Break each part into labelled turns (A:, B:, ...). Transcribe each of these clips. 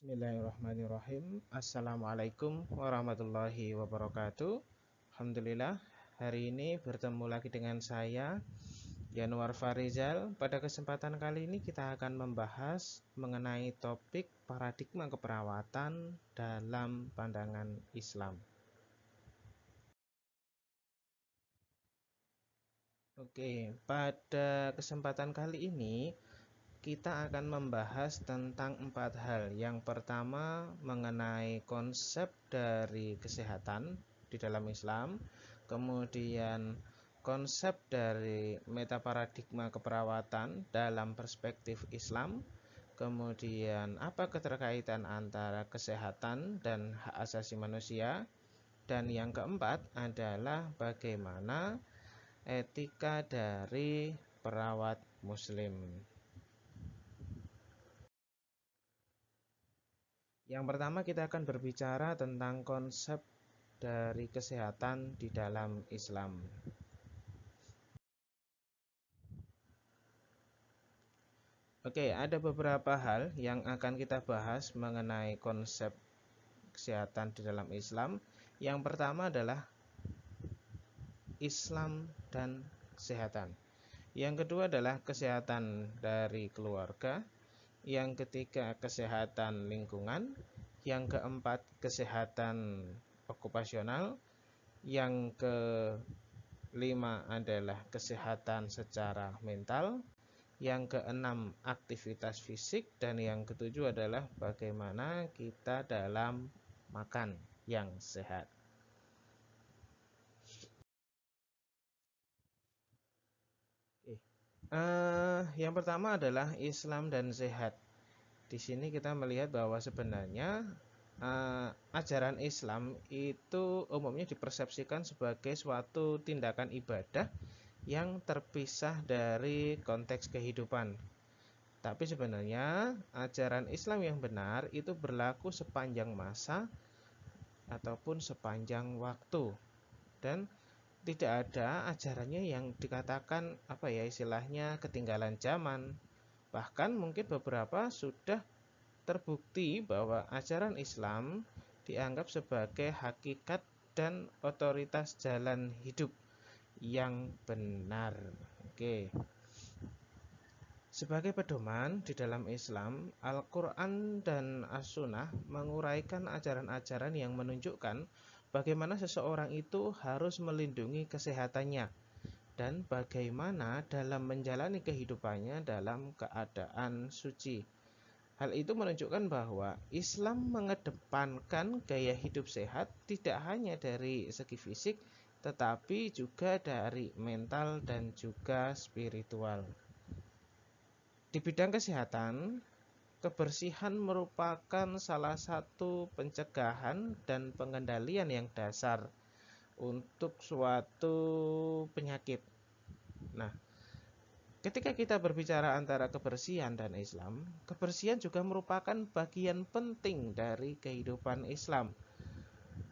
A: Bismillahirrahmanirrahim. Assalamualaikum warahmatullahi wabarakatuh. Alhamdulillah, hari ini bertemu lagi dengan saya, Yanuar Farizal. Pada kesempatan kali ini kita akan membahas mengenai topik paradigma keperawatan dalam pandangan Islam. Oke, pada kesempatan kali ini kita akan membahas tentang 4 hal. Yang pertama mengenai konsep dari kesehatan di dalam Islam, kemudian konsep dari metaparadigma keperawatan dalam perspektif Islam, kemudian apa keterkaitan antara kesehatan dan hak asasi manusia, dan yang keempat adalah bagaimana etika dari perawat muslim. Yang pertama kita akan berbicara tentang konsep dari kesehatan di dalam Islam. Oke, ada beberapa hal yang akan kita bahas mengenai konsep kesehatan di dalam Islam. Yang pertama adalah Islam dan kesehatan. Yang kedua adalah kesehatan dari keluarga. Yang ketiga kesehatan lingkungan. Yang keempat kesehatan okupasional. Yang kelima adalah kesehatan secara mental. Yang keenam aktivitas fisik. Dan yang ketujuh adalah bagaimana kita dalam makan yang sehat. Yang pertama adalah Islam dan sehat. Di sini kita melihat bahwa sebenarnya ajaran Islam itu umumnya dipersepsikan sebagai suatu tindakan ibadah yang terpisah dari konteks kehidupan. Tapi sebenarnya ajaran Islam yang benar itu berlaku sepanjang masa ataupun sepanjang waktu, dan tidak ada ajarannya yang dikatakan istilahnya ketinggalan zaman. Bahkan mungkin beberapa sudah terbukti bahwa ajaran Islam dianggap sebagai hakikat dan otoritas jalan hidup yang benar. Oke. Sebagai pedoman di dalam Islam, Al-Quran dan As-Sunnah menguraikan ajaran-ajaran yang menunjukkan bagaimana seseorang itu harus melindungi kesehatannya dan bagaimana dalam menjalani kehidupannya dalam keadaan suci. Hal itu menunjukkan bahwa Islam mengedepankan gaya hidup sehat tidak hanya dari segi fisik, tetapi juga dari mental dan juga spiritual. Di bidang kesehatan, kebersihan merupakan salah satu pencegahan dan pengendalian yang dasar untuk suatu penyakit. Nah, ketika kita berbicara antara kebersihan dan Islam, kebersihan juga merupakan bagian penting dari kehidupan Islam.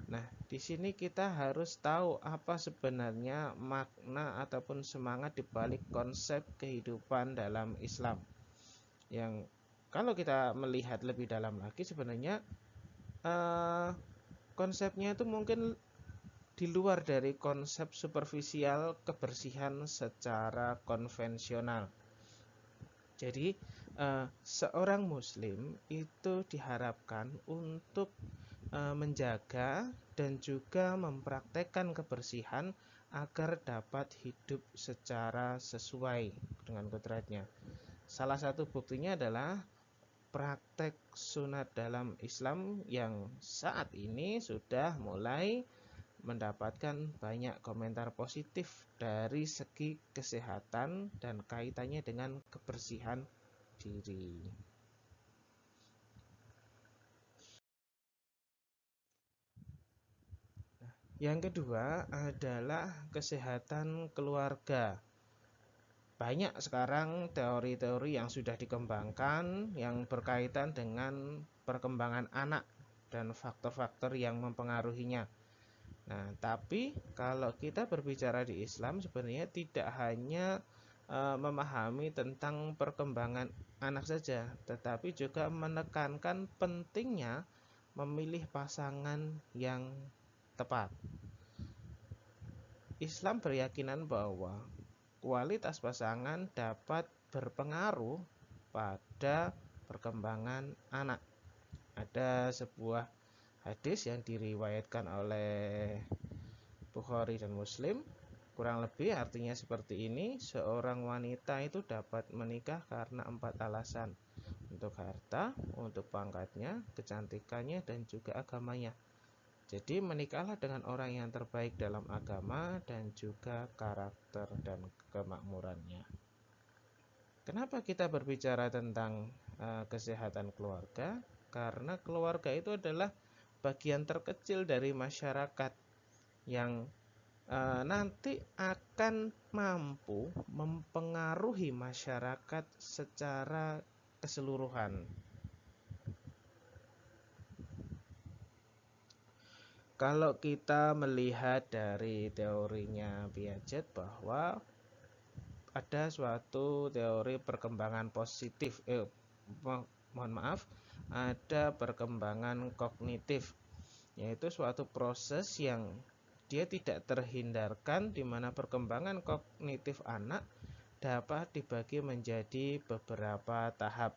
A: Nah, di sini kita harus tahu apa sebenarnya makna ataupun semangat di balik konsep kehidupan dalam Islam. Yang kalau kita melihat lebih dalam lagi sebenarnya konsepnya itu mungkin di luar dari konsep superficial kebersihan secara konvensional. Jadi seorang muslim itu diharapkan untuk menjaga dan juga mempraktekkan kebersihan agar dapat hidup secara sesuai dengan kodratnya. Salah satu buktinya adalah praktek sunat dalam Islam yang saat ini sudah mulai mendapatkan banyak komentar positif dari segi kesehatan dan kaitannya dengan kebersihan diri. Yang kedua adalah kesehatan keluarga. Banyak sekarang teori-teori yang sudah dikembangkan yang berkaitan dengan perkembangan anak dan faktor-faktor yang mempengaruhinya. Nah, tapi kalau kita berbicara di Islam sebenarnya tidak hanya memahami tentang perkembangan anak saja, tetapi juga menekankan pentingnya memilih pasangan yang tepat. Islam berkeyakinan bahwa kualitas pasangan dapat berpengaruh pada perkembangan anak. Ada sebuah hadis yang diriwayatkan oleh Bukhari dan Muslim, kurang lebih artinya seperti ini: seorang wanita itu dapat menikah karena 4 alasan: untuk harta, untuk pangkatnya, kecantikannya, dan juga agamanya. Jadi menikahlah dengan orang yang terbaik dalam agama dan juga karakter dan kemakmurannya. Kenapa kita berbicara tentang kesehatan keluarga? Karena keluarga itu adalah bagian terkecil dari masyarakat yang nanti akan mampu mempengaruhi masyarakat secara keseluruhan. Kalau kita melihat dari teorinya Piaget bahwa ada suatu teori perkembangan positif, ada perkembangan kognitif, yaitu suatu proses yang dia tidak terhindarkan, di mana perkembangan kognitif anak dapat dibagi menjadi beberapa tahap.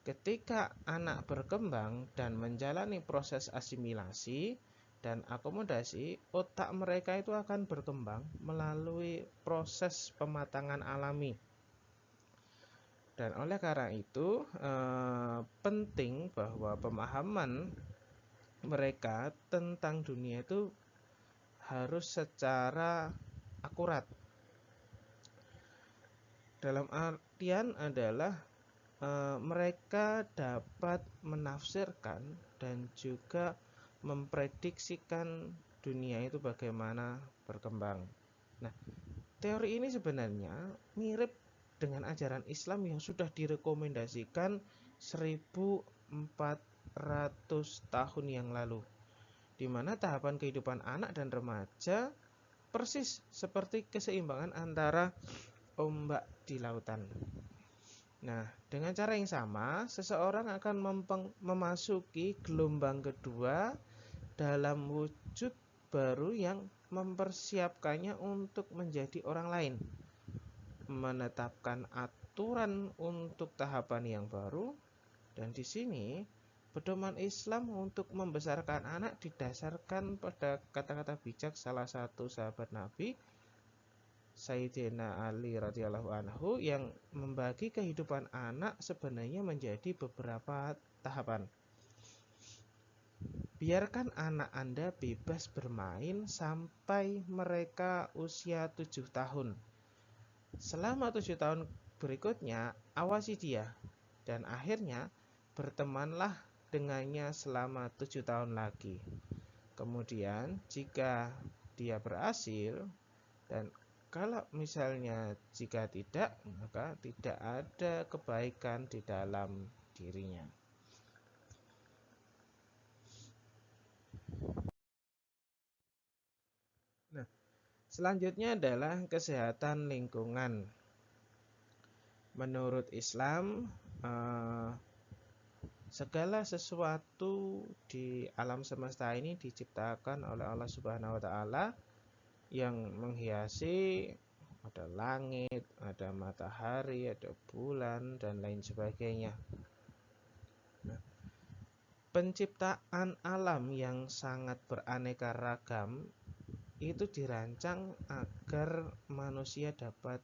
A: Ketika anak berkembang dan menjalani proses asimilasi dan akomodasi, otak mereka itu akan berkembang melalui proses pematangan alami. Dan oleh karena itu penting bahwa pemahaman mereka tentang dunia itu harus secara akurat. Dalam artian adalah mereka dapat menafsirkan dan juga memprediksikan dunia itu bagaimana berkembang. Nah, teori ini sebenarnya mirip dengan ajaran Islam yang sudah direkomendasikan 1400 tahun yang lalu, di mana tahapan kehidupan anak dan remaja persis seperti keseimbangan antara ombak di lautan. Nah, dengan cara yang sama, seseorang akan memasuki gelombang kedua dalam wujud baru yang mempersiapkannya untuk menjadi orang lain, menetapkan aturan untuk tahapan yang baru. Dan di sini pedoman Islam untuk membesarkan anak didasarkan pada kata-kata bijak salah satu sahabat Nabi, Sayyidina Ali radhiyallahu anhu, yang membagi kehidupan anak sebenarnya menjadi beberapa tahapan. Biarkan anak Anda bebas bermain sampai mereka usia 7 tahun. Selama 7 tahun berikutnya, awasi dia, dan akhirnya bertemanlah dengannya selama 7 tahun lagi. Kemudian jika dia berhasil, dan kalau misalnya jika tidak, maka tidak ada kebaikan di dalam dirinya. Nah, selanjutnya adalah kesehatan lingkungan. Menurut Islam, segala sesuatu di alam semesta ini diciptakan oleh Allah Subhanahu wa taala, yang menghiasi ada langit, ada matahari, ada bulan, dan lain sebagainya. Nah, penciptaan alam yang sangat beraneka ragam itu dirancang agar manusia dapat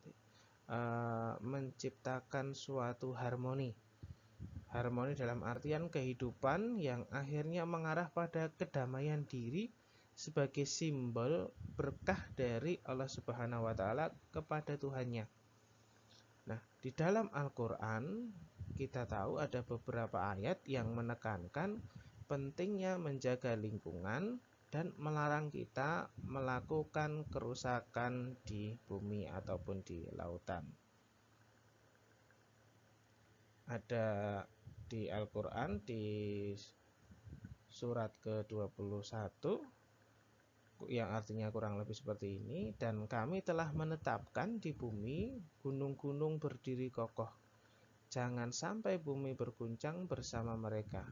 A: menciptakan suatu harmoni. Harmoni dalam artian kehidupan yang akhirnya mengarah pada kedamaian diri sebagai simbol berkah dari Allah Subhanahu wa taala kepada Tuhannya. Nah, di dalam Al-Qur'an kita tahu ada beberapa ayat yang menekankan pentingnya menjaga lingkungan dan melarang kita melakukan kerusakan di bumi ataupun di lautan. Ada di Al-Qur'an di surat ke-21, yang artinya kurang lebih seperti ini, dan kami telah menetapkan di bumi gunung-gunung berdiri kokoh. Jangan sampai bumi berguncang bersama mereka,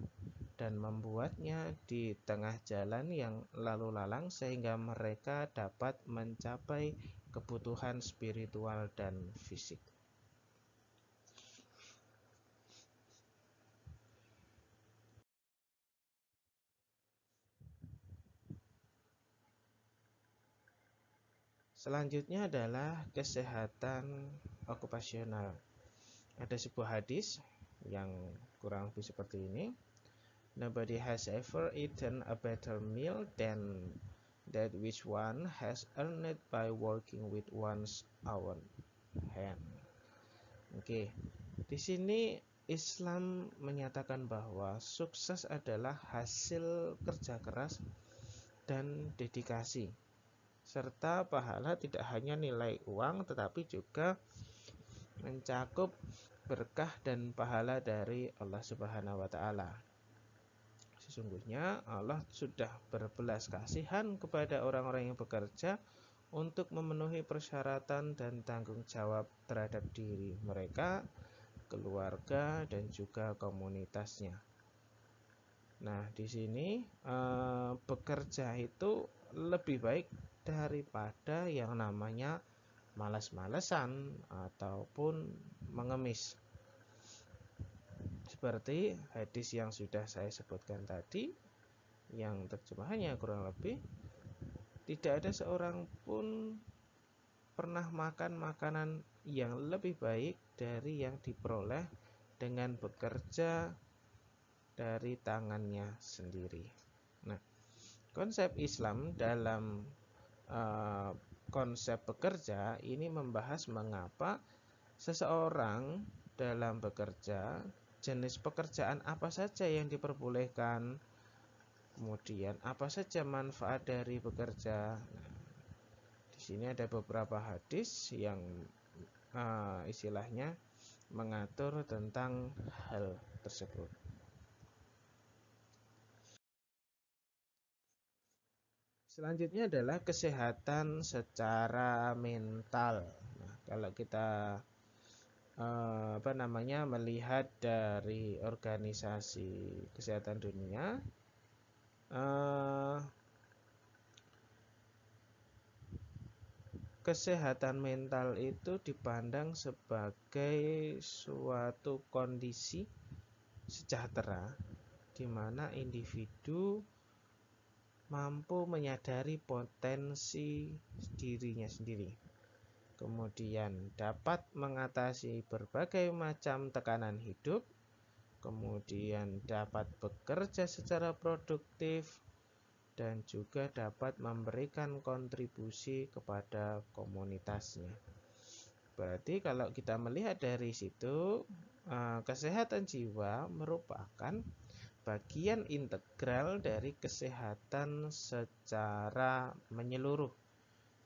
A: dan membuatnya di tengah jalan yang lalu lalang sehingga mereka dapat mencapai kebutuhan spiritual dan fisik. Selanjutnya adalah kesehatan okupasional. Ada sebuah hadis yang kurang lebih seperti ini. Nobody has ever eaten a better meal than that which one has earned it by working with one's own hand. Oke, di sini Islam menyatakan bahwa sukses adalah hasil kerja keras dan dedikasi, serta pahala tidak hanya nilai uang tetapi juga mencakup berkah dan pahala dari Allah Subhanahu wa taala. Sesungguhnya Allah sudah berbelas kasihan kepada orang-orang yang bekerja untuk memenuhi persyaratan dan tanggung jawab terhadap diri mereka, keluarga, dan juga komunitasnya. Nah, di sini bekerja itu lebih baik daripada yang namanya malas-malesan ataupun mengemis. Seperti hadis yang sudah saya sebutkan tadi, yang terjemahannya kurang lebih, tidak ada seorang pun pernah makan makanan yang lebih baik dari yang diperoleh dengan bekerja dari tangannya sendiri. Nah, konsep Islam dalam konsep bekerja ini membahas mengapa seseorang dalam bekerja, jenis pekerjaan apa saja yang diperbolehkan, kemudian apa saja manfaat dari bekerja. Nah, di sini ada beberapa hadis yang istilahnya mengatur tentang hal tersebut. Selanjutnya adalah kesehatan secara mental. Nah, kalau kita melihat dari organisasi kesehatan dunia, kesehatan mental itu dipandang sebagai suatu kondisi sejahtera di mana individu mampu menyadari potensi dirinya sendiri, kemudian dapat mengatasi berbagai macam tekanan hidup, kemudian dapat bekerja secara produktif, dan juga dapat memberikan kontribusi kepada komunitasnya. Berarti kalau kita melihat dari situ, kesehatan jiwa merupakan bagian integral dari kesehatan secara menyeluruh,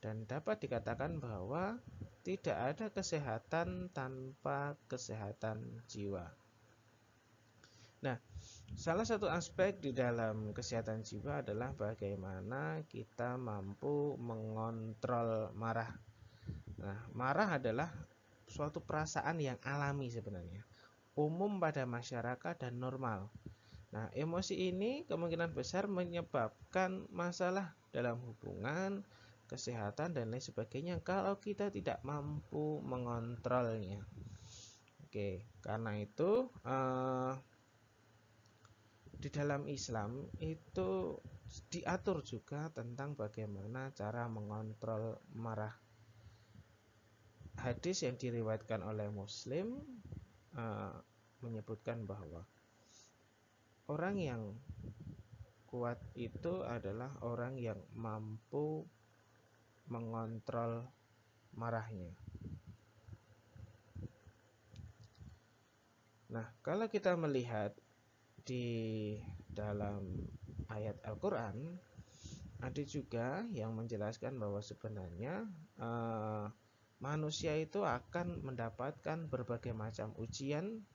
A: dan dapat dikatakan bahwa tidak ada kesehatan tanpa kesehatan jiwa. Nah, salah satu aspek di dalam kesehatan jiwa adalah bagaimana kita mampu mengontrol marah. Nah, marah adalah suatu perasaan yang alami sebenarnya, umum pada masyarakat dan normal. Nah, emosi ini kemungkinan besar menyebabkan masalah dalam hubungan, kesehatan, dan lain sebagainya kalau kita tidak mampu mengontrolnya. Oke, karena itu di dalam Islam itu diatur juga tentang bagaimana cara mengontrol marah. Hadis yang diriwayatkan oleh Muslim menyebutkan bahwa orang yang kuat itu adalah orang yang mampu mengontrol marahnya. Nah, kalau kita melihat di dalam ayat Al-Quran, ada juga yang menjelaskan bahwa sebenarnya manusia itu akan mendapatkan berbagai macam ujian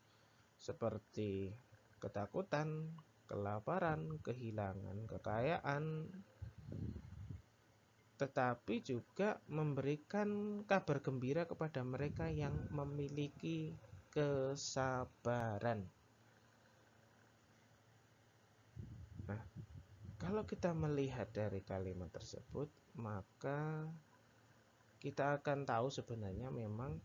A: seperti ketakutan, kelaparan, kehilangan kekayaan, tetapi juga memberikan kabar gembira kepada mereka yang memiliki kesabaran. Nah, kalau kita melihat dari kalimat tersebut, maka kita akan tahu sebenarnya memang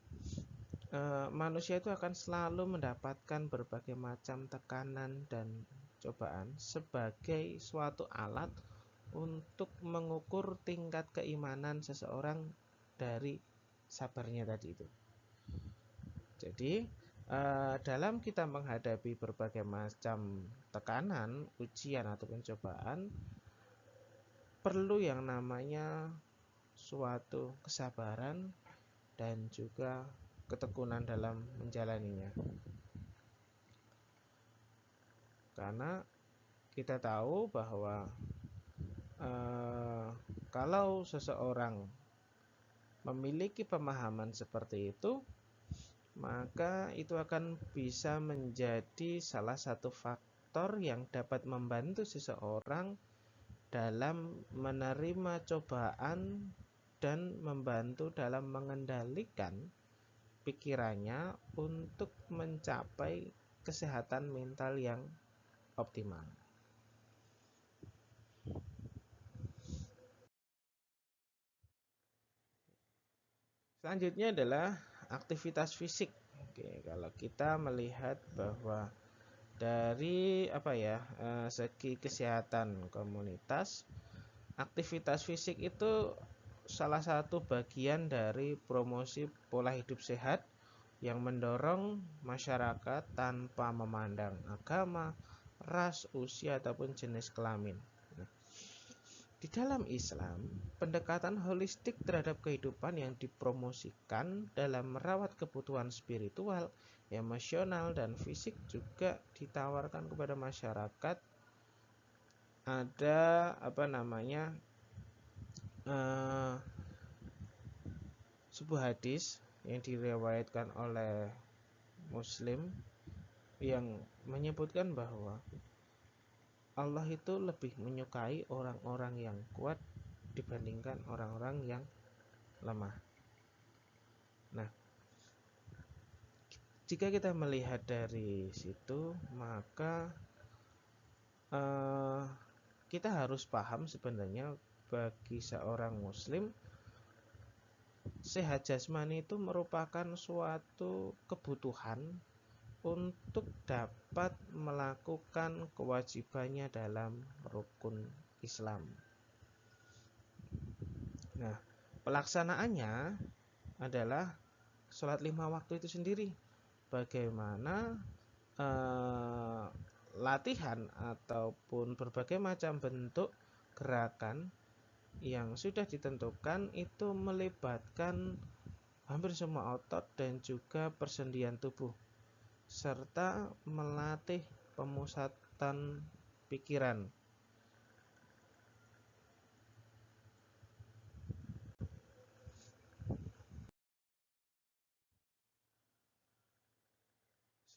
A: manusia itu akan selalu mendapatkan berbagai macam tekanan dan cobaan sebagai suatu alat untuk mengukur tingkat keimanan seseorang dari sabarnya tadi itu. Jadi dalam kita menghadapi berbagai macam tekanan, ujian ataupun cobaan, perlu yang namanya suatu kesabaran dan juga ketekunan dalam menjalaninya. Karena kita tahu bahwa kalau seseorang memiliki pemahaman seperti itu, maka itu akan bisa menjadi salah satu faktor yang dapat membantu seseorang dalam menerima cobaan dan membantu dalam mengendalikan pikirannya untuk mencapai kesehatan mental yang optimal. Selanjutnya adalah aktivitas fisik. Oke, kalau kita melihat bahwa dari segi kesehatan komunitas, aktivitas fisik itu salah satu bagian dari promosi pola hidup sehat yang mendorong masyarakat tanpa memandang agama, ras, usia ataupun jenis kelamin. Di dalam Islam, pendekatan holistik terhadap kehidupan yang dipromosikan dalam merawat kebutuhan spiritual, emosional, dan fisik juga ditawarkan kepada masyarakat. Ada sebuah hadis yang diriwayatkan oleh Muslim yang menyebutkan bahwa Allah itu lebih menyukai orang-orang yang kuat dibandingkan orang-orang yang lemah. Nah, jika kita melihat dari situ, maka kita harus paham sebenarnya bagi seorang muslim, sehat jasmani itu merupakan suatu kebutuhan untuk dapat melakukan kewajibannya dalam rukun Islam. Nah, pelaksanaannya adalah sholat 5 waktu itu sendiri. Bagaimana latihan ataupun berbagai macam bentuk gerakan yang sudah ditentukan itu melibatkan hampir semua otot dan juga persendian tubuh, serta melatih pemusatan pikiran.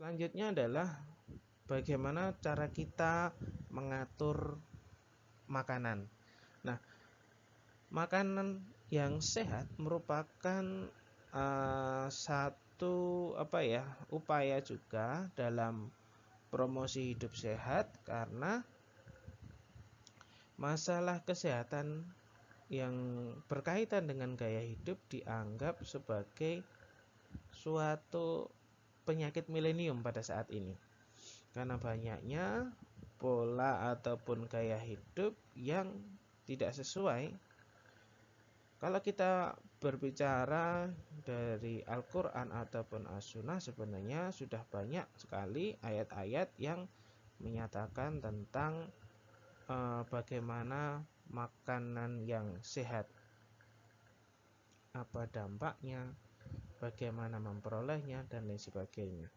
A: Selanjutnya adalah bagaimana cara kita mengatur makanan. Nah, makanan yang sehat merupakan satu upaya juga dalam promosi hidup sehat, karena masalah kesehatan yang berkaitan dengan gaya hidup dianggap sebagai suatu penyakit milenium pada saat ini, karena banyaknya pola ataupun gaya hidup yang tidak sesuai. Kalau kita berbicara dari Al-Quran ataupun As-Sunnah, sebenarnya sudah banyak sekali ayat-ayat yang menyatakan tentang bagaimana makanan yang sehat, apa dampaknya, bagaimana memperolehnya, dan lain sebagainya.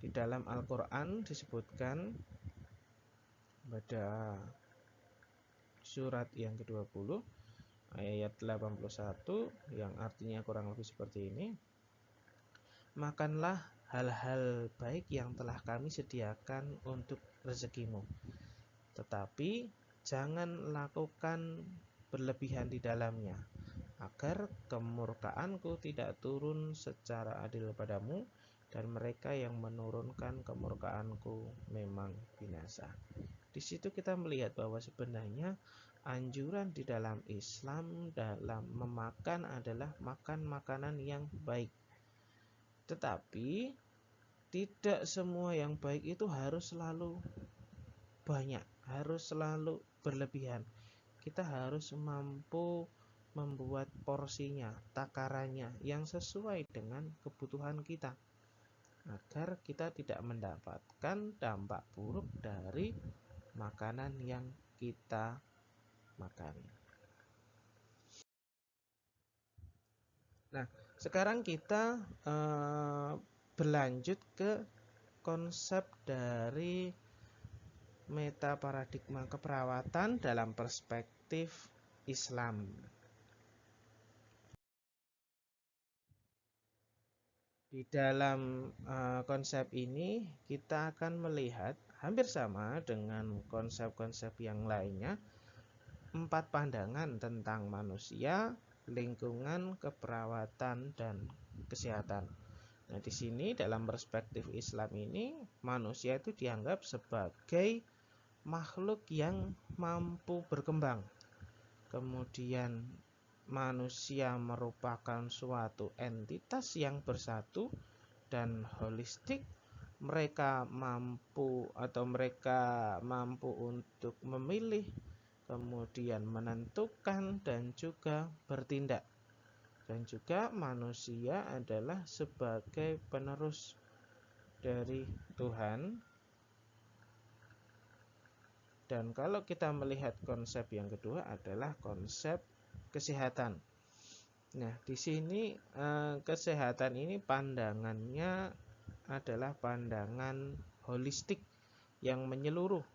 A: Di dalam Al-Quran disebutkan pada surat yang ke-20 ayat 81 yang artinya kurang lebih seperti ini: makanlah hal-hal baik yang telah kami sediakan untuk rezekimu, tetapi jangan lakukan berlebihan di dalamnya, agar kemurkaanku tidak turun secara adil padamu, dan mereka yang menurunkan kemurkaanku memang binasa. Di situ kita melihat bahwa sebenarnya anjuran di dalam Islam dalam memakan adalah makan makanan yang baik. Tetapi tidak semua yang baik itu harus selalu banyak, harus selalu berlebihan. Kita harus mampu membuat porsinya, takarannya yang sesuai dengan kebutuhan kita, agar kita tidak mendapatkan dampak buruk dari makanan yang kita makan. Nah, sekarang kita berlanjut ke konsep dari meta paradigma keperawatan dalam perspektif Islam. Di dalam konsep ini kita akan melihat hampir sama dengan konsep-konsep yang lainnya, 4 pandangan tentang manusia, lingkungan, keperawatan, dan kesehatan. Nah, di sini dalam perspektif Islam ini manusia itu dianggap sebagai makhluk yang mampu berkembang. Kemudian manusia merupakan suatu entitas yang bersatu dan holistik. Mereka mampu untuk memilih, kemudian menentukan, dan juga bertindak. Dan juga manusia adalah sebagai penerus dari Tuhan. Dan kalau kita melihat konsep yang kedua adalah konsep kesehatan. Nah, di sini kesehatan ini pandangannya adalah pandangan holistik yang menyeluruh.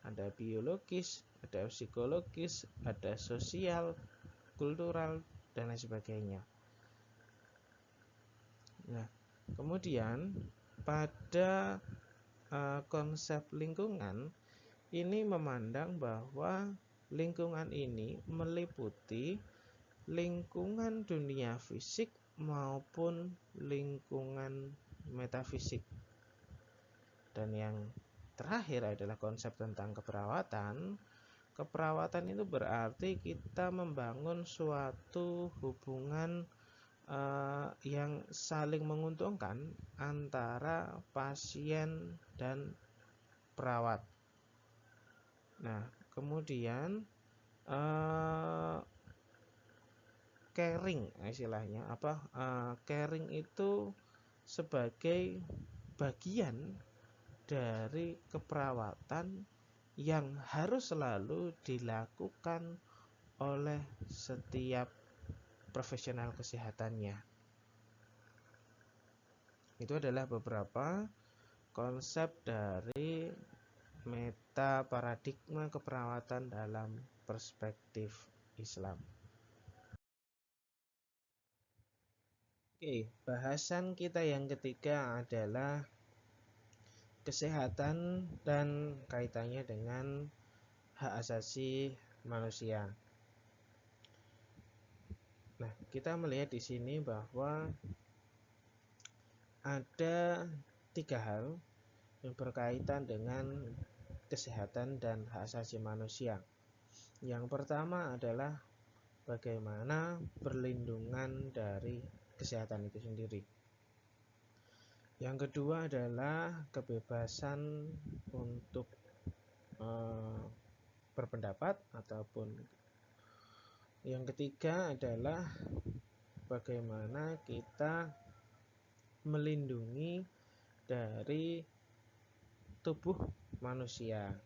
A: Ada biologis, ada psikologis, ada sosial, kultural, dan lain sebagainya. Nah, kemudian pada konsep lingkungan ini memandang bahwa lingkungan ini meliputi lingkungan dunia fisik maupun lingkungan metafisik. Dan yang terakhir adalah konsep tentang keperawatan. Keperawatan itu berarti kita membangun suatu hubungan yang saling menguntungkan antara pasien dan perawat. Nah, kemudian caring istilahnya caring itu sebagai bagian dari keperawatan yang harus selalu dilakukan oleh setiap profesional kesehatannya. Itu adalah beberapa konsep dari meta paradigma keperawatan dalam perspektif Islam. Oke, bahasan kita yang ketiga adalah kesehatan dan kaitannya dengan hak asasi manusia. Nah, kita melihat di sini bahwa ada 3 hal yang berkaitan dengan kesehatan dan hak asasi manusia. Yang pertama adalah bagaimana perlindungan dari kesehatan itu sendiri. Yang kedua adalah kebebasan untuk berpendapat, ataupun yang ketiga adalah bagaimana kita melindungi dari tubuh manusia.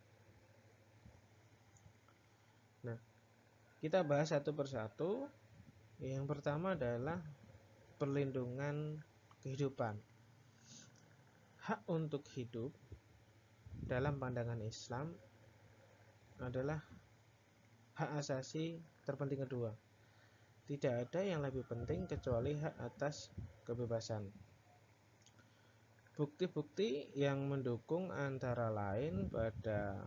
A: Nah, kita bahas satu persatu. Yang pertama adalah perlindungan kehidupan. Hak untuk hidup dalam pandangan Islam adalah hak asasi terpenting kedua. Tidak ada yang lebih penting kecuali hak atas kebebasan. Bukti-bukti yang mendukung antara lain pada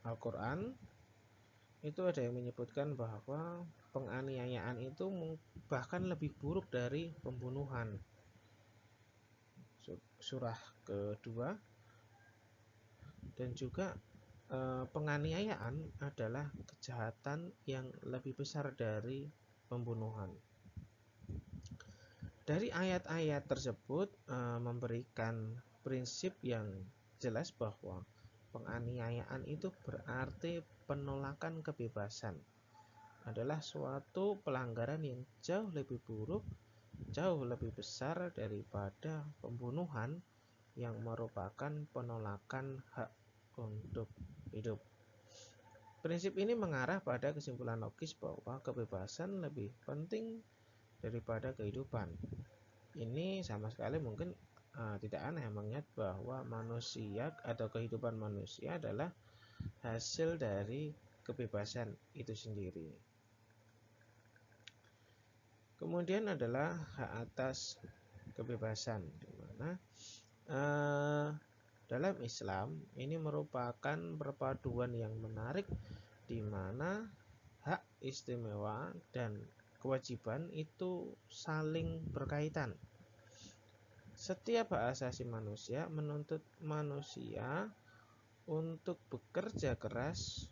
A: Al-Quran itu ada yang menyebutkan bahwa penganiayaan itu bahkan lebih buruk dari pembunuhan. Surah kedua. Dan juga penganiayaan adalah kejahatan yang lebih besar dari pembunuhan. Dari ayat-ayat tersebut memberikan prinsip yang jelas bahwa penganiayaan itu berarti penolakan kebebasan, adalah suatu pelanggaran yang jauh lebih buruk, jauh lebih besar daripada pembunuhan yang merupakan penolakan hak untuk hidup. Prinsip ini mengarah pada kesimpulan logis bahwa kebebasan lebih penting daripada kehidupan. Ini sama sekali mungkin tidak aneh mengingat bahwa manusia atau kehidupan manusia adalah hasil dari kebebasan itu sendiri. Kemudian adalah hak atas kebebasan, di mana dalam Islam ini merupakan perpaduan yang menarik, di mana hak istimewa dan kewajiban itu saling berkaitan. Setiap hak asasi manusia menuntut manusia untuk bekerja keras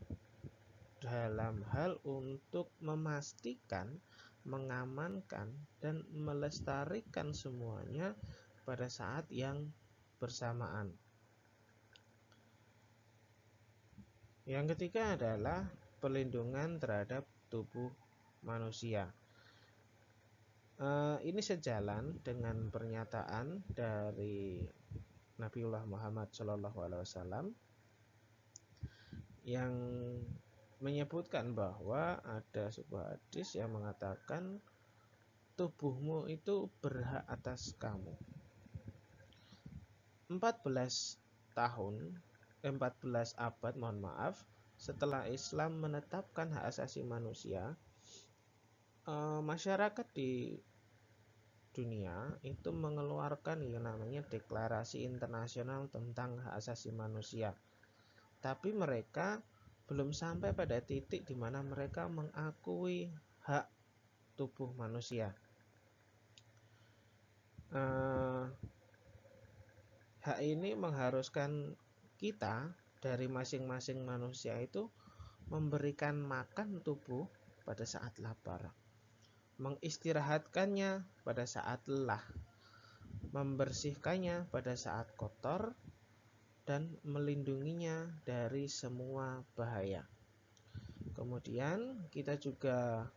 A: dalam hal untuk memastikan, mengamankan, dan melestarikan semuanya pada saat yang bersamaan. Yang ketiga adalah perlindungan terhadap tubuh manusia. Ini sejalan dengan pernyataan dari Nabiullah Muhammad SAW yang menyebutkan bahwa ada sebuah hadis yang mengatakan tubuhmu itu berhak atas kamu. 14 abad setelah Islam menetapkan hak asasi manusia, masyarakat di dunia itu mengeluarkan yang namanya Deklarasi Internasional tentang Hak Asasi Manusia. Tapi mereka belum sampai pada titik di mana mereka mengakui hak tubuh manusia. Hak ini mengharuskan kita dari masing-masing manusia itu memberikan makan tubuh pada saat lapar, mengistirahatkannya pada saat lelah, membersihkannya pada saat kotor, dan melindunginya dari semua bahaya. Kemudian kita juga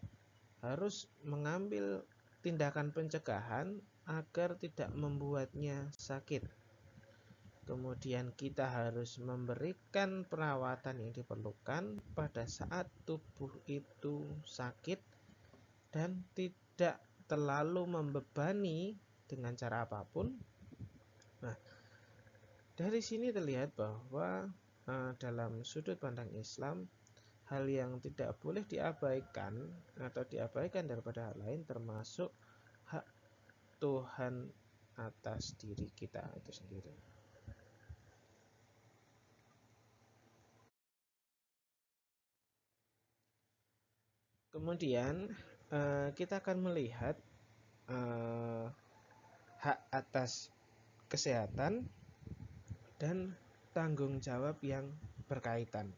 A: harus mengambil tindakan pencegahan agar tidak membuatnya sakit. Kemudian kita harus memberikan perawatan yang diperlukan pada saat tubuh itu sakit dan tidak terlalu membebani dengan cara apapun. Nah, dari sini terlihat bahwa dalam sudut pandang Islam, hal yang tidak boleh diabaikan atau diabaikan daripada hal lain termasuk hak Tuhan atas diri kita itu sendiri. Kemudian kita akan melihat hak atas kesehatan dan tanggung jawab yang berkaitan.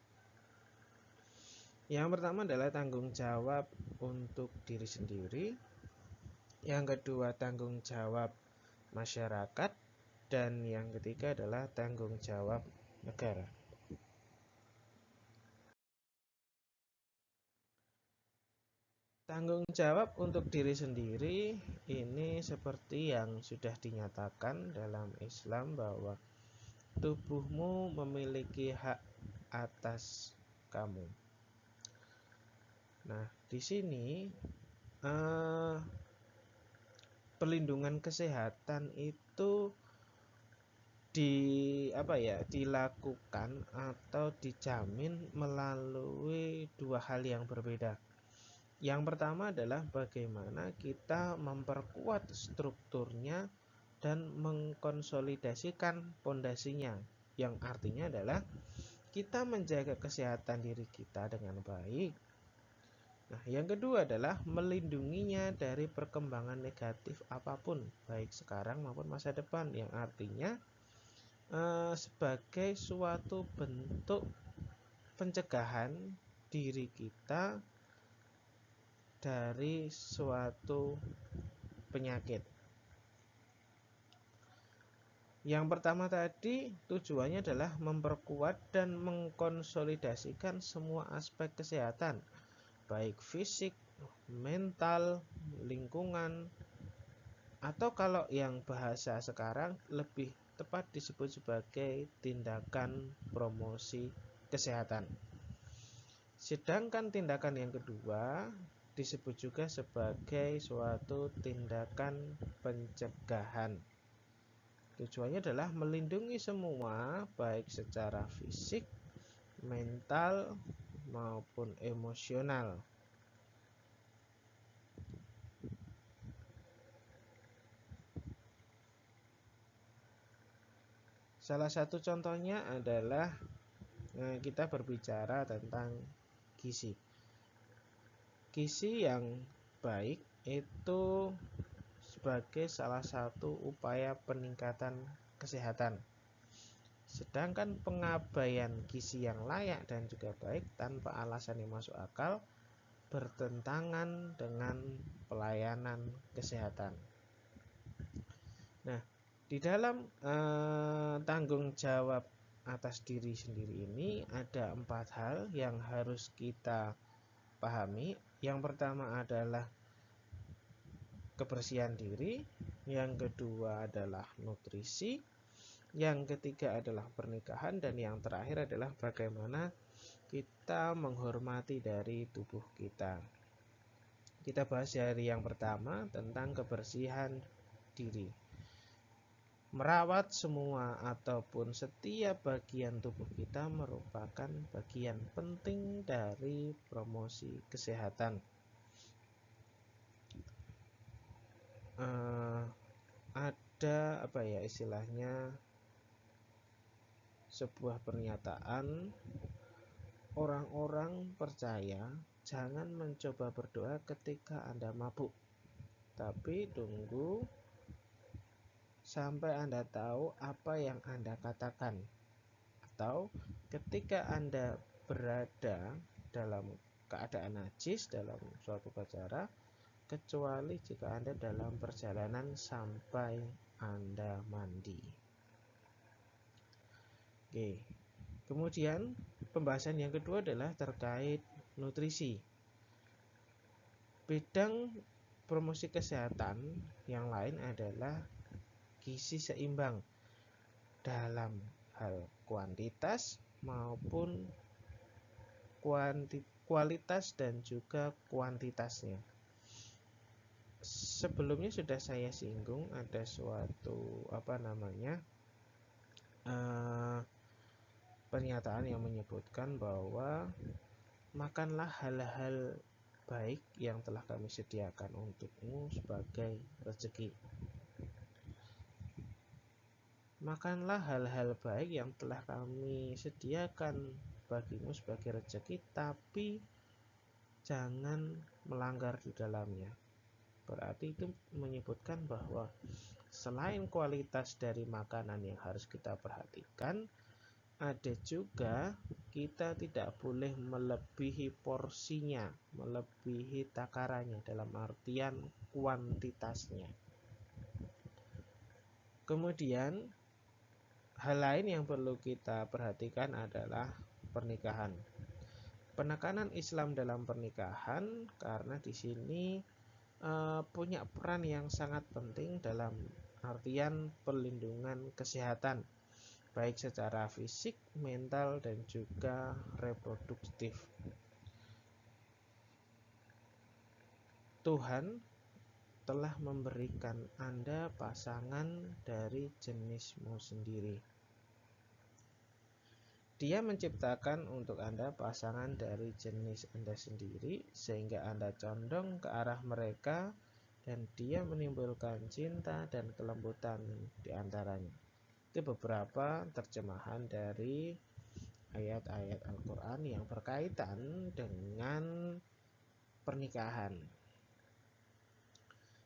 A: Yang pertama adalah tanggung jawab untuk diri sendiri. Yang kedua tanggung jawab masyarakat. Dan yang ketiga adalah tanggung jawab negara. Tanggung jawab untuk diri sendiri ini seperti yang sudah dinyatakan dalam Islam bahwa tubuhmu memiliki hak atas kamu. Nah, di sini perlindungan kesehatan itu dilakukan atau dijamin melalui dua hal yang berbeda. Yang pertama adalah bagaimana kita memperkuat strukturnya dan mengkonsolidasikan pondasinya, yang artinya adalah kita menjaga kesehatan diri kita dengan baik. Nah, yang kedua adalah melindunginya dari perkembangan negatif apapun, baik sekarang maupun masa depan, yang artinya sebagai suatu bentuk pencegahan diri kita dari suatu penyakit. Yang pertama tadi tujuannya adalah memperkuat dan mengkonsolidasikan semua aspek kesehatan, baik fisik, mental, lingkungan, atau kalau yang bahasa sekarang lebih tepat disebut sebagai tindakan promosi kesehatan. Sedangkan tindakan yang kedua disebut juga sebagai suatu tindakan pencegahan. Tujuannya adalah melindungi semua, baik secara fisik, mental, maupun emosional. Salah satu contohnya adalah kita berbicara tentang gizi. Gizi yang baik itu sebagai salah satu upaya peningkatan kesehatan. Sedangkan pengabaian gizi yang layak dan juga baik tanpa alasan yang masuk akal bertentangan dengan pelayanan kesehatan. Nah, di dalam tanggung jawab atas diri sendiri ini ada 4 hal yang harus kita pahami. Yang pertama adalah kebersihan diri, yang kedua adalah nutrisi, yang ketiga adalah pernikahan, dan yang terakhir adalah bagaimana kita menghormati dari tubuh kita. Kita bahas dari yang pertama tentang kebersihan diri. Merawat semua ataupun setiap bagian tubuh kita merupakan bagian penting dari promosi kesehatan. Ada istilahnya sebuah pernyataan, orang-orang percaya jangan mencoba berdoa ketika Anda mabuk, tapi tunggu sampai Anda tahu apa yang Anda katakan, atau ketika Anda berada dalam keadaan najis dalam suatu upacara, kecuali jika Anda dalam perjalanan sampai Anda mandi. Oke. Kemudian pembahasan yang kedua adalah terkait nutrisi. Bidang promosi kesehatan yang lain adalah gizi seimbang dalam hal kuantitas maupun kualitas dan juga kuantitasnya. Sebelumnya sudah saya singgung ada suatu pernyataan yang menyebutkan bahwa makanlah hal-hal baik yang telah kami sediakan untukmu sebagai rezeki. Makanlah hal-hal baik yang telah kami sediakan bagimu sebagai rezeki, tapi jangan melanggar di dalamnya. Berarti itu menyebutkan bahwa selain kualitas dari makanan yang harus kita perhatikan, ada juga kita tidak boleh melebihi porsinya, melebihi takarannya dalam artian kuantitasnya. Kemudian hal lain yang perlu kita perhatikan adalah pernikahan. Penekanan Islam dalam pernikahan karena di sini punya peran yang sangat penting dalam artian perlindungan kesehatan, baik secara fisik, mental, dan juga reproduktif. Tuhan telah memberikan Anda pasangan dari jenismu sendiri. Dia menciptakan untuk Anda pasangan dari jenis Anda sendiri, sehingga Anda condong ke arah mereka, dan dia menimbulkan cinta dan kelembutan di antaranya. Itu beberapa terjemahan dari ayat-ayat Al-Quran yang berkaitan dengan pernikahan.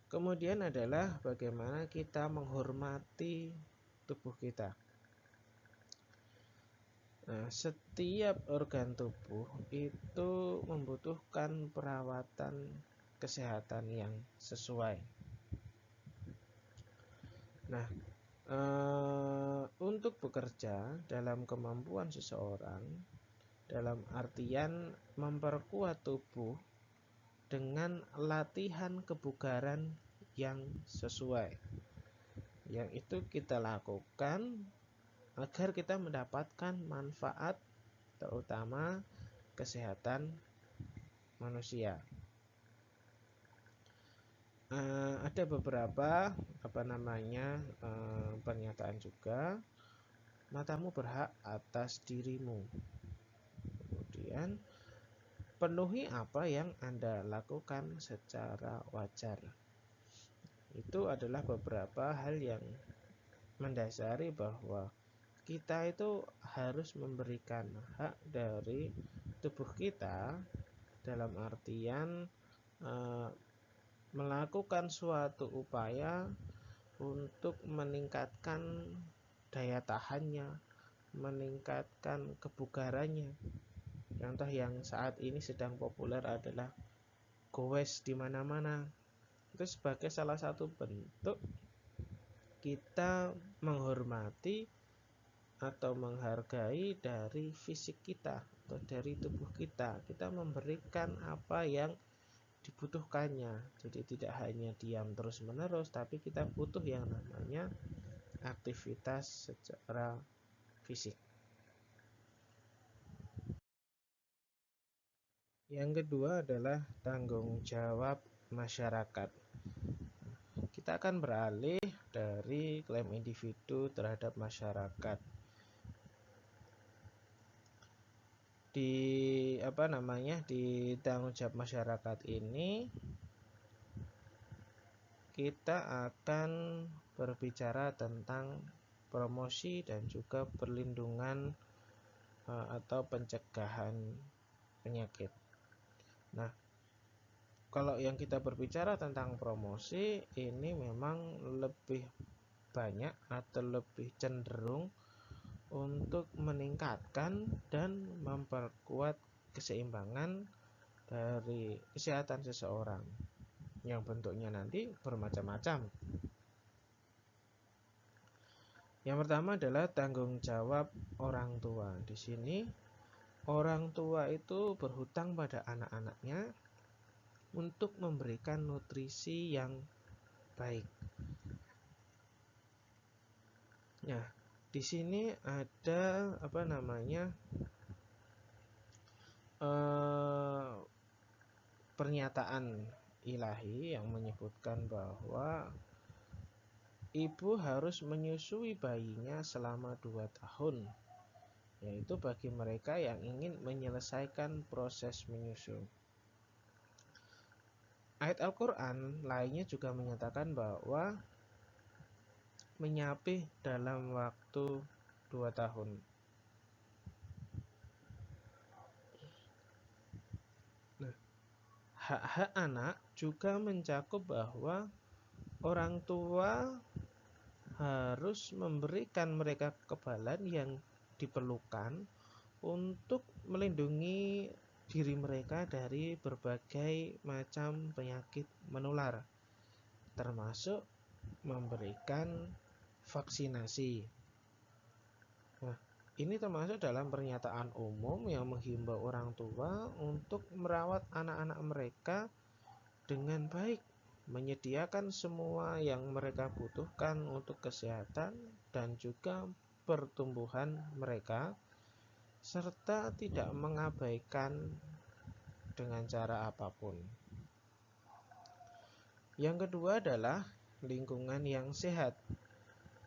A: Kemudian adalah bagaimana kita menghormati tubuh kita. Nah, setiap organ tubuh itu membutuhkan perawatan kesehatan yang sesuai. Nah, untuk bekerja dalam kemampuan seseorang, dalam artian memperkuat tubuh dengan latihan kebugaran yang sesuai, yang itu kita lakukan agar kita mendapatkan manfaat, terutama kesehatan manusia. Ada beberapa pernyataan juga, matamu berhak atas dirimu. Kemudian penuhi apa yang Anda lakukan secara wajar. Itu adalah beberapa hal yang mendasari bahwa kita itu harus memberikan hak dari tubuh kita, dalam artian melakukan suatu upaya untuk meningkatkan daya tahannya, meningkatkan kebugarannya. Contoh yang saat ini sedang populer adalah goes di mana-mana. Itu sebagai salah satu bentuk kita menghormati atau menghargai dari fisik kita atau dari tubuh kita. Kita memberikan apa yang dibutuhkannya. Jadi tidak hanya diam terus-menerus, tapi kita butuh yang namanya aktivitas secara fisik. Yang kedua adalah tanggung jawab masyarakat. Kita akan beralih dari klaim individu terhadap masyarakat. Di tanggung jawab masyarakat ini kita akan berbicara tentang promosi dan juga perlindungan atau pencegahan penyakit. Nah, kalau yang kita berbicara tentang promosi ini memang lebih banyak atau lebih cenderung untuk meningkatkan dan memperkuat keseimbangan dari kesehatan seseorang, yang bentuknya nanti bermacam-macam. Yang pertama adalah tanggung jawab orang tua. Di sini orang tua itu berhutang pada anak-anaknya untuk memberikan nutrisi yang baik. Nah, di sini ada pernyataan ilahi yang menyebutkan bahwa ibu harus menyusui bayinya selama 2 tahun, yaitu bagi mereka yang ingin menyelesaikan proses menyusu. Ayat Al-Quran lainnya juga menyatakan bahwa menyapih dalam waktu 2 tahun. Nah, hak-hak anak juga mencakup bahwa orang tua harus memberikan mereka kekebalan yang diperlukan untuk melindungi diri mereka dari berbagai macam penyakit menular, termasuk memberikan vaksinasi. Nah, ini termasuk dalam pernyataan umum yang menghimbau orang tua untuk merawat anak-anak mereka dengan baik, menyediakan semua yang mereka butuhkan untuk kesehatan dan juga pertumbuhan mereka, serta tidak mengabaikan dengan cara apapun. Yang kedua adalah lingkungan yang sehat.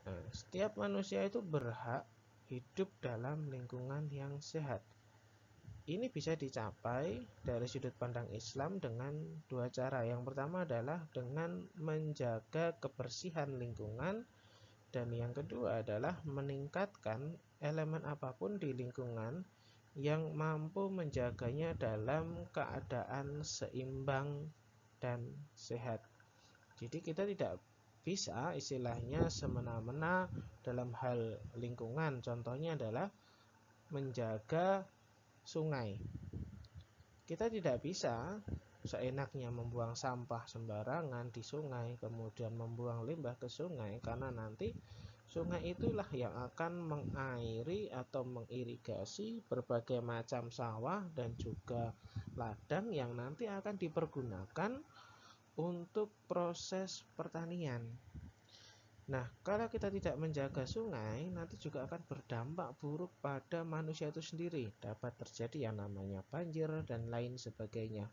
A: Nah, setiap manusia itu berhak hidup dalam lingkungan yang sehat. Ini bisa dicapai dari sudut pandang Islam dengan 2 cara. Yang pertama adalah dengan menjaga kebersihan lingkungan, Dan yang kedua adalah meningkatkan elemen apapun di lingkungan yang mampu menjaganya dalam keadaan seimbang dan sehat. Jadi kita tidak bisa istilahnya semena-mena dalam hal lingkungan. Contohnya adalah menjaga sungai. Kita tidak bisa seenaknya membuang sampah sembarangan di sungai, kemudian membuang limbah ke sungai, karena nanti sungai itulah yang akan mengairi atau mengirigasi berbagai macam sawah dan juga ladang yang nanti akan dipergunakan untuk proses pertanian. Nah, kalau kita tidak menjaga sungai, nanti juga akan berdampak buruk pada manusia itu sendiri. Dapat terjadi yang namanya banjir dan lain sebagainya.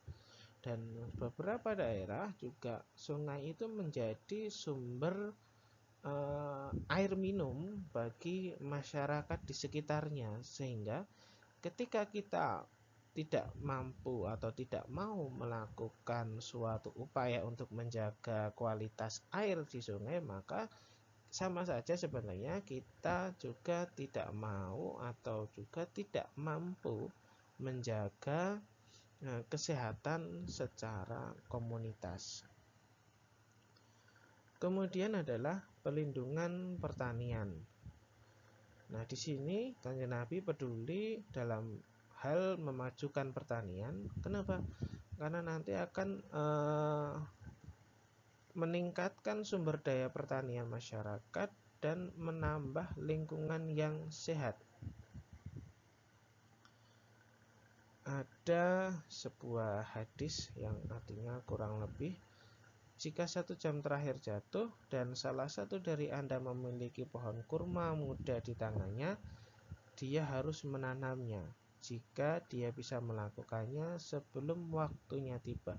A: Dan beberapa daerah juga sungai itu menjadi sumber air minum bagi masyarakat di sekitarnya, sehingga ketika kita tidak mampu atau tidak mau melakukan suatu upaya untuk menjaga kualitas air di sungai, maka sama saja sebenarnya kita juga tidak mau atau juga tidak mampu menjaga kesehatan secara komunitas. Kemudian adalah pelindungan pertanian. Nah, di sini Kanjeng Nabi peduli dalam hal memajukan pertanian. Kenapa? Karena nanti akan meningkatkan sumber daya pertanian masyarakat dan menambah lingkungan yang sehat. Ada sebuah hadis yang artinya kurang lebih, jika 1 jam terakhir jatuh dan salah satu dari Anda memiliki pohon kurma muda di tangannya, dia harus menanamnya jika dia bisa melakukannya sebelum waktunya tiba.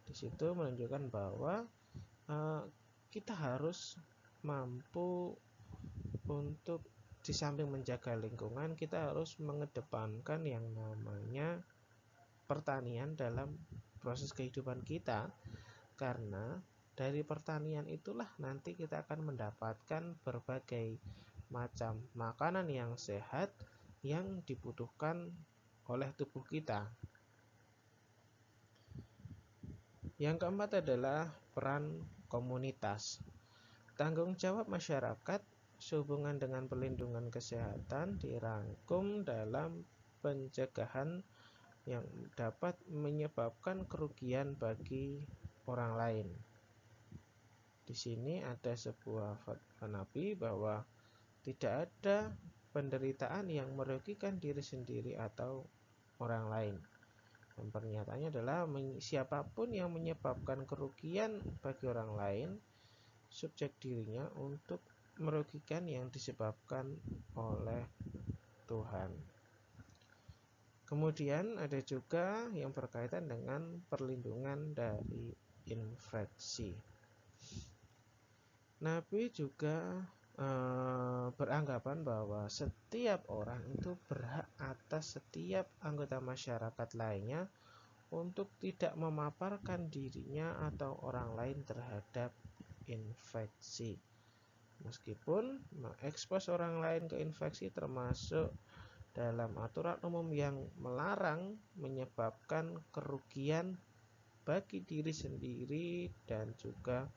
A: Di situ menunjukkan bahwa kita harus mampu untuk di samping menjaga lingkungan, kita harus mengedepankan yang namanya pertanian dalam proses kehidupan kita, karena dari pertanian itulah nanti kita akan mendapatkan berbagai macam makanan yang sehat yang dibutuhkan oleh tubuh kita. Yang keempat adalah peran komunitas. Tanggung jawab masyarakat sehubungan dengan pelindungan kesehatan dirangkum dalam pencegahan yang dapat menyebabkan kerugian bagi orang lain. Di sini ada sebuah fatwa Nabi bahwa tidak ada penderitaan yang merugikan diri sendiri atau orang lain. Dan pernyataannya adalah siapapun yang menyebabkan kerugian bagi orang lain, subjek dirinya untuk merugikan yang disebabkan oleh Tuhan. Kemudian ada juga yang berkaitan dengan perlindungan dari infeksi. Nabi juga beranggapan bahwa setiap orang itu berhak atas setiap anggota masyarakat lainnya untuk tidak memaparkan dirinya atau orang lain terhadap infeksi. Meskipun mengekspos orang lain ke infeksi termasuk dalam aturan umum yang melarang menyebabkan kerugian bagi diri sendiri dan juga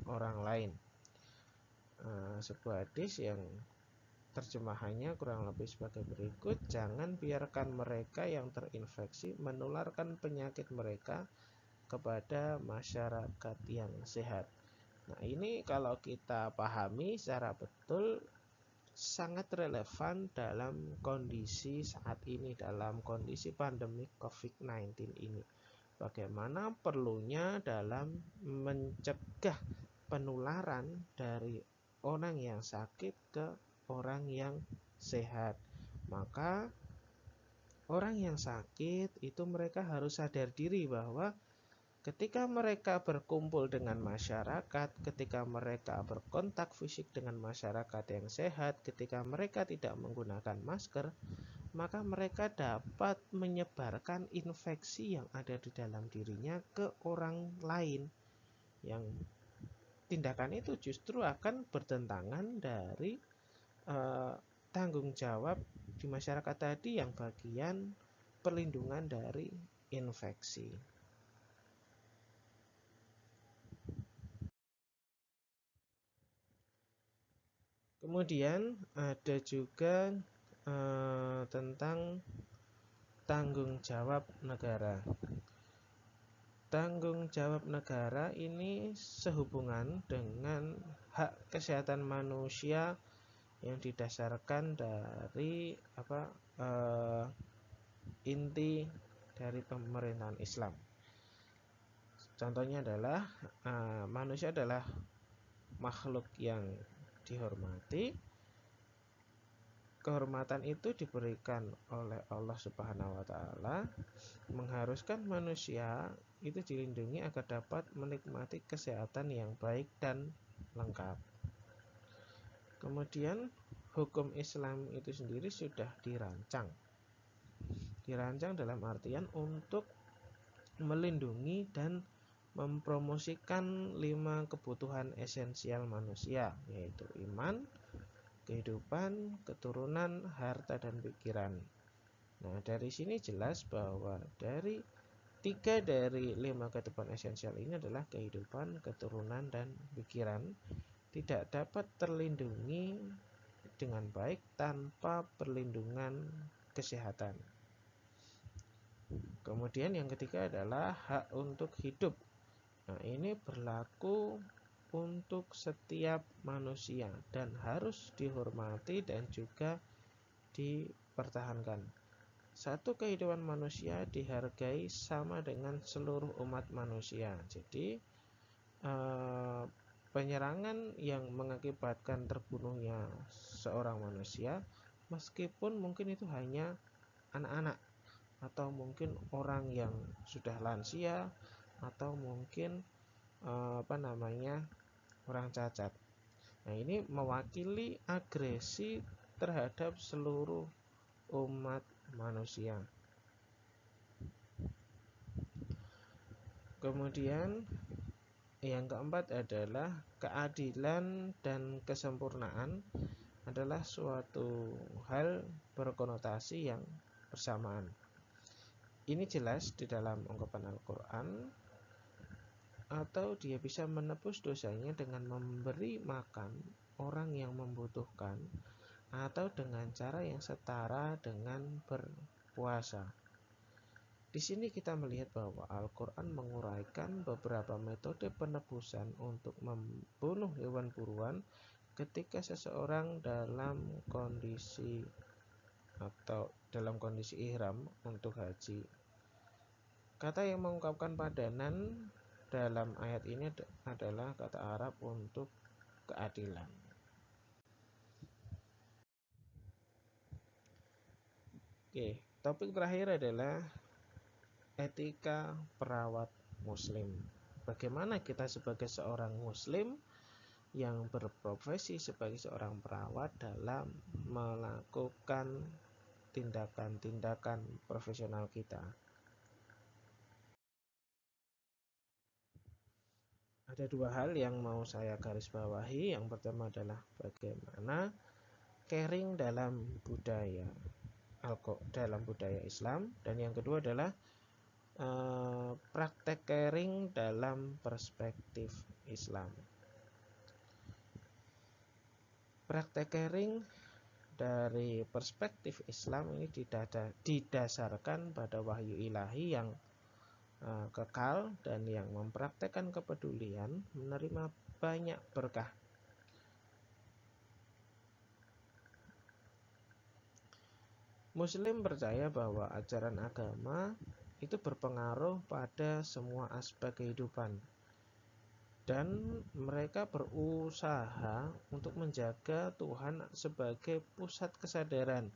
A: orang lain. Sebuah hadis yang terjemahannya kurang lebih sebagai berikut: jangan biarkan mereka yang terinfeksi menularkan penyakit mereka kepada masyarakat yang sehat. Nah, ini kalau kita pahami secara betul sangat relevan dalam kondisi saat ini, dalam kondisi pandemi COVID-19 ini. Bagaimana perlunya dalam mencegah penularan dari orang yang sakit ke orang yang sehat. Maka orang yang sakit itu mereka harus sadar diri bahwa ketika mereka berkumpul dengan masyarakat, ketika mereka berkontak fisik dengan masyarakat yang sehat, ketika mereka tidak menggunakan masker, maka mereka dapat menyebarkan infeksi yang ada di dalam dirinya ke orang lain yang tindakan itu justru akan bertentangan dari tanggung jawab di masyarakat tadi yang bagian perlindungan dari infeksi. Kemudian ada juga tentang tanggung jawab negara. Tanggung jawab negara ini sehubungan dengan hak kesehatan manusia yang didasarkan dari inti dari pemerintahan Islam. Contohnya adalah manusia adalah makhluk yang dihormati. Kehormatan itu diberikan oleh Allah Subhanahu wa taala, mengharuskan manusia itu dilindungi agar dapat menikmati kesehatan yang baik dan lengkap. Kemudian hukum Islam itu sendiri sudah dirancang dalam artian untuk melindungi dan mempromosikan 5 kebutuhan esensial manusia, yaitu iman, kehidupan, keturunan, harta, dan pikiran. Nah, dari sini jelas bahwa dari 3 dari 5 kebutuhan esensial ini adalah kehidupan, keturunan, dan pikiran tidak dapat terlindungi dengan baik tanpa perlindungan kesehatan. Kemudian yang ketiga adalah hak untuk hidup. Nah, ini berlaku untuk setiap manusia dan harus dihormati dan juga dipertahankan. Satu kehidupan manusia dihargai sama dengan seluruh umat manusia. Jadi penyerangan yang mengakibatkan terbunuhnya seorang manusia, meskipun mungkin itu hanya anak-anak atau mungkin orang yang sudah lansia atau mungkin orang cacat. Nah, ini mewakili agresi terhadap seluruh umat manusia. Kemudian yang keempat adalah keadilan dan kesempurnaan adalah suatu hal berkonotasi yang bersamaan. Ini jelas di dalam ungkapan Al-Quran, atau dia bisa menebus dosanya dengan memberi makan orang yang membutuhkan atau dengan cara yang setara dengan berpuasa. Di sini kita melihat bahwa Al-Quran menguraikan beberapa metode penebusan untuk membunuh hewan buruan ketika seseorang dalam kondisi ihram untuk haji. Kata yang mengungkapkan padanan dalam ayat ini adalah kata Arab untuk keadilan. Oke, topik terakhir adalah etika perawat muslim. Bagaimana kita sebagai seorang muslim yang berprofesi sebagai seorang perawat dalam melakukan tindakan-tindakan profesional kita. Ada 2 hal yang mau saya garis bawahi. Yang pertama adalah bagaimana caring dalam budaya Islam, dan yang kedua adalah praktek caring dalam perspektif Islam. Praktek caring dari perspektif Islam ini didasarkan pada wahyu ilahi yang kekal dan yang mempraktekkan kepedulian menerima banyak berkah. Muslim percaya bahwa ajaran agama itu berpengaruh pada semua aspek kehidupan, dan mereka berusaha untuk menjaga Tuhan sebagai pusat kesadaran,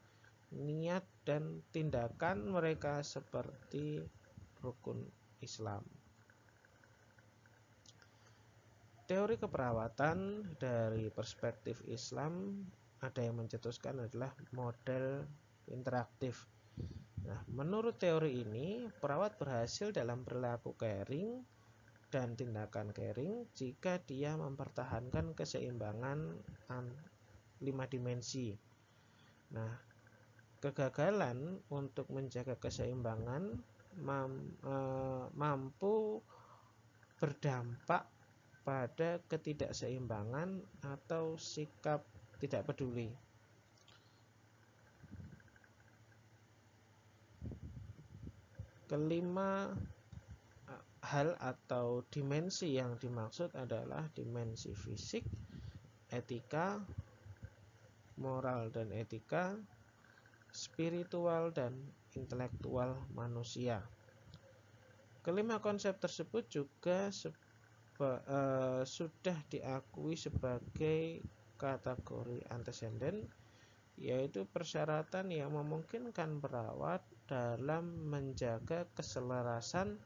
A: niat, dan tindakan mereka seperti rukun Islam. Teori keperawatan dari perspektif Islam ada yang mencetuskan adalah model interaktif. Nah, menurut teori ini, perawat berhasil dalam perilaku caring dan tindakan caring jika dia mempertahankan keseimbangan 5 dimensi. Nah, kegagalan untuk menjaga keseimbangan mampu berdampak pada ketidakseimbangan atau sikap tidak peduli. Kelima hal atau dimensi yang dimaksud adalah dimensi fisik, etika, moral dan etika, spiritual dan intelektual manusia. Kelima konsep tersebut juga sudah diakui sebagai kategori antecedent, yaitu persyaratan yang memungkinkan perawat dalam menjaga keselarasan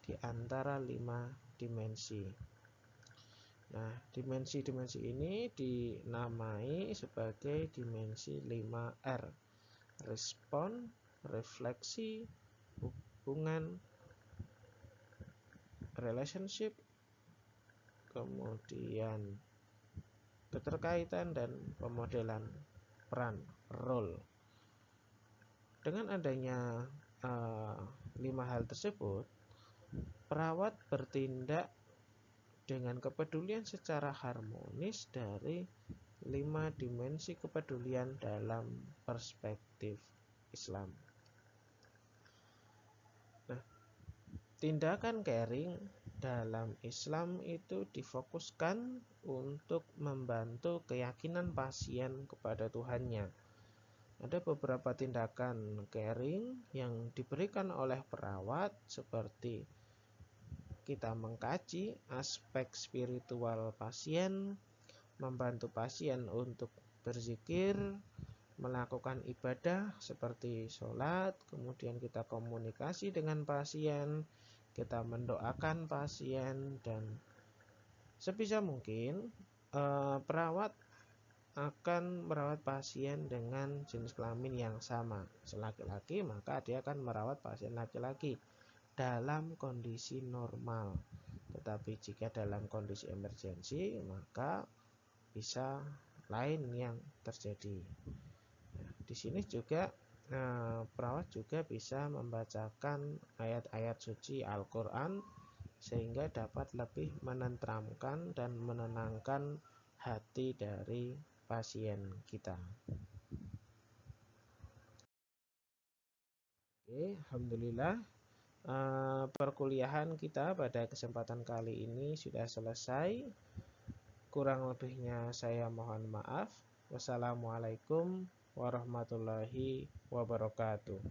A: di antara 5 dimensi. Nah, dimensi-dimensi ini dinamai sebagai dimensi 5R. Respon, refleksi, hubungan, relationship, kemudian keterkaitan dan pemodelan peran, role. Dengan adanya 5 hal tersebut, perawat bertindak dengan kepedulian secara harmonis dari 5 dimensi kepedulian dalam perspektif Islam. Nah, tindakan caring dalam Islam itu difokuskan untuk membantu keyakinan pasien kepada Tuhannya. Ada beberapa tindakan caring yang diberikan oleh perawat seperti kita mengkaji aspek spiritual pasien, membantu pasien untuk berzikir, melakukan ibadah seperti sholat, kemudian kita komunikasi dengan pasien, kita mendoakan pasien, dan sebisa mungkin perawat akan merawat pasien dengan jenis kelamin yang sama. Laki-laki, maka dia akan merawat pasien laki-laki dalam kondisi normal. Tetapi jika dalam kondisi emergensi, maka bisa lain yang terjadi. Nah, di sini juga perawat juga bisa membacakan ayat-ayat suci Al-Quran sehingga dapat lebih menenteramkan dan menenangkan hati dari pasien kita. Oke, alhamdulillah perkuliahan kita pada kesempatan kali ini sudah selesai. Kurang lebihnya saya mohon maaf. Wassalamualaikum warahmatullahi wabarakatuh.